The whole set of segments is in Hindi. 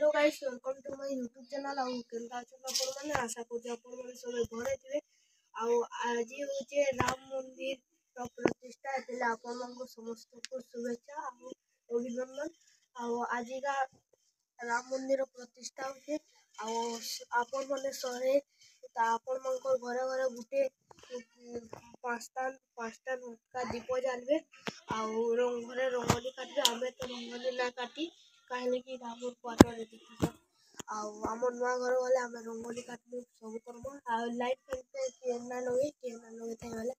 Hello guys, welcome to my YouTube channel. आउ केनता अछन आपण माने आशा करछु आपण माने सब घरे थिबे। आउ आज होचे राम मंदिर रो प्रतिष्ठा एतले आपण मानको समस्त को शुभेच्छा आउ अभिनंदन। आउ आज का राम मंदिर प्रतिष्ठा होचे आउ आपण माने सरे आपण मानको घरे घरे गुटे पांचटा का दीप जालबे आउ घरे रंगोली काटबे। आमे तो रंगोली ना काटी कहले कि राम पाटरे देखिबो आउ हमर नुआ घर वाले आमे रंगोली काटबो सब करबो आउ लाइट पे केना लगे थाई वाले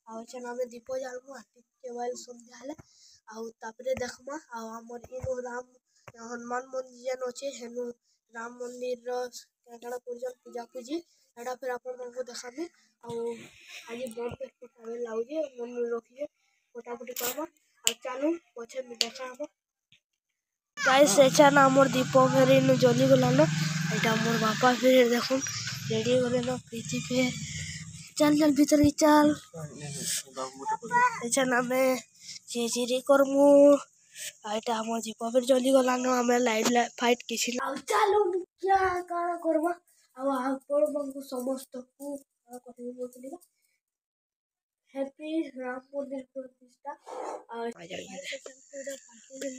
आउ चना में दीप जालबो आती केवल संध्या हले आउ तापरे देखमा आउ हमर इनो राम हनुमान मंदिर जन होचे हेनु राम मंदिर रो केकड़ा पूजा पूजी एडा फिर अपन को देखाबे आउ आज बम पे फटावे लाउजे मन रखिए फटाफटी करबो आ चालू पछे में देखाबो। गाइस एचा ना मोर दीप फेर इन जली गलानो एटा मोर बापा फिर देखुन रेडी गले न प्रीति पे चल भीतर की चल एचा ना में चेचेरी करमु एटा मोर दीप फिर जली गलानो हमें लाइट फाइट किछि आ चालू क्या काना करबा आ आपण बंगु समस्त को कथि बोललिबा हैप्पी राम मंदिर प्रतिष्ठा आ पूरा पार्टी दिन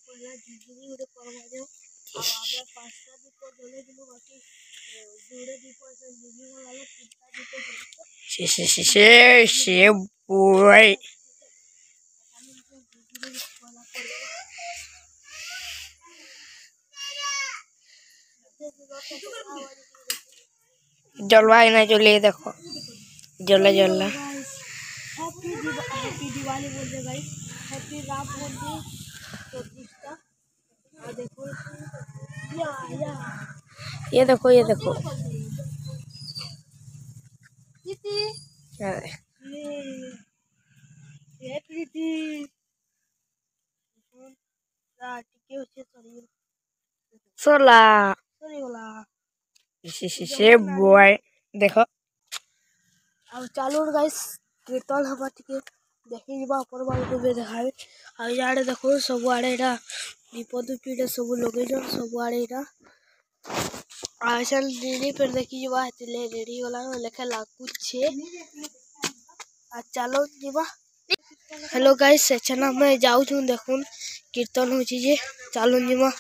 पहला जिंदगी उड़े करवा दे आबे पांचटा दीप जले दिनो बाकी जुड़े दीप से जिंदगी वाला तीनटा दीप से बोय जलवाई ना जले देखो जल्ला हैप्पी दिवाली बोल दे गाइस। हैप्पी राम मंदिर प्रतिष्ठा आ देखो ये देखो प्रीति ये प्रीति टिके होचे शरीर सोला सरी वाला से बोय देखो आ चालू गाइस कीर्तन हवा टिके देखि जबा ऊपर वाले को भी देखाबे आ याडे देखो सब आड़े एटा दीप दुपीडे सब लगे जन सब आड़े एटा आइसन रेडी पर देखि जबा तिले रेडी वाला लेखे लागु छे आ चलो जबा। हेलो गाइस सेचना में जाऊ छु देखुन कीर्तन होची जे चालू जबा।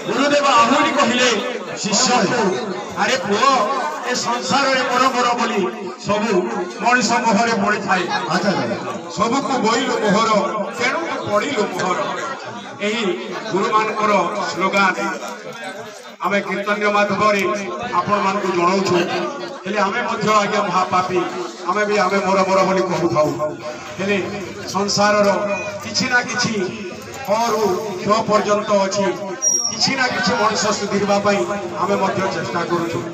गुरुदेव आहुरी कहले शिष्य अरे पुओ ए संसार रे बड़ बड़ बोली सबु मनीष मोहरे पड़ी थाए सबु को बोइलो मोहर तेणु पड़िलो मोहर एही गुरु मानकर स्लोगान आमे कीर्तन माध्यम आपण मान को जणाउछु हेले आमे मध्य आज्ञा महापापी आमे भी आमे मोर मोर बोली कहू थाउ हेले संसार रो किछि ना किछि और क्यों पर्यंत अच्छी किसी ना किसी मनुष्य सुधीरवा आमे मध्य चेष्टा करूँ।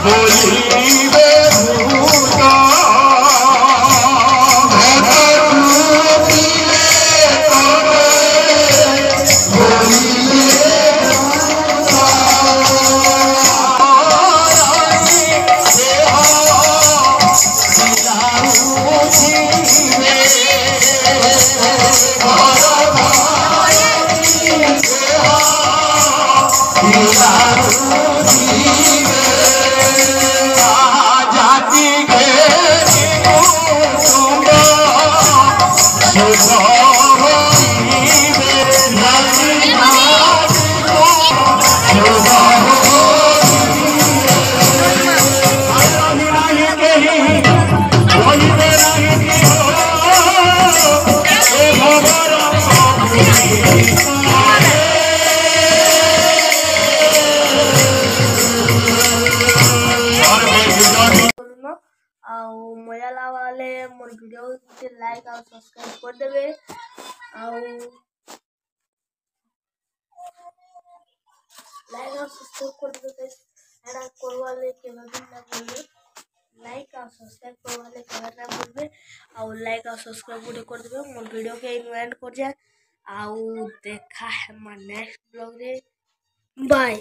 बोलिबे भूत କରୁନ ଆଉ ମଜା ଲାଗଲେ ମୋର ଭିଡ଼ିଓ ଟିକେ ଲାଇକ୍ ଆଉ ସବସ୍କ୍ରାଇବ୍ କରିଦେବେ ଆଉ ଲାଇକ୍ ଆଉ ସବସ୍କ୍ରାଇବ୍ କରିଦେବେ ଏଇଟା କରବାଲେ କେବେ ବି ନା ଭୁଲବେ ଲାଇକ୍ ଆଉ ସବସ୍କ୍ରାଇବ୍ କରବାଲେ କେବେ ନା ଭୁଲବେ ଆଉ ଲାଇକ୍ ଆଉ ସବସ୍କ୍ରାଇବ୍ ଗୋଟେ କରିଦେବେ ମୋର ଭିଡ଼ିଓକେ ଏଇନୁ ଏଣ୍ଡ କରିଯା ଆଉ ଦେଖା ହେମା ନେକ୍ସଟ ବ୍ଲଗ୍ରେ ବାଏ।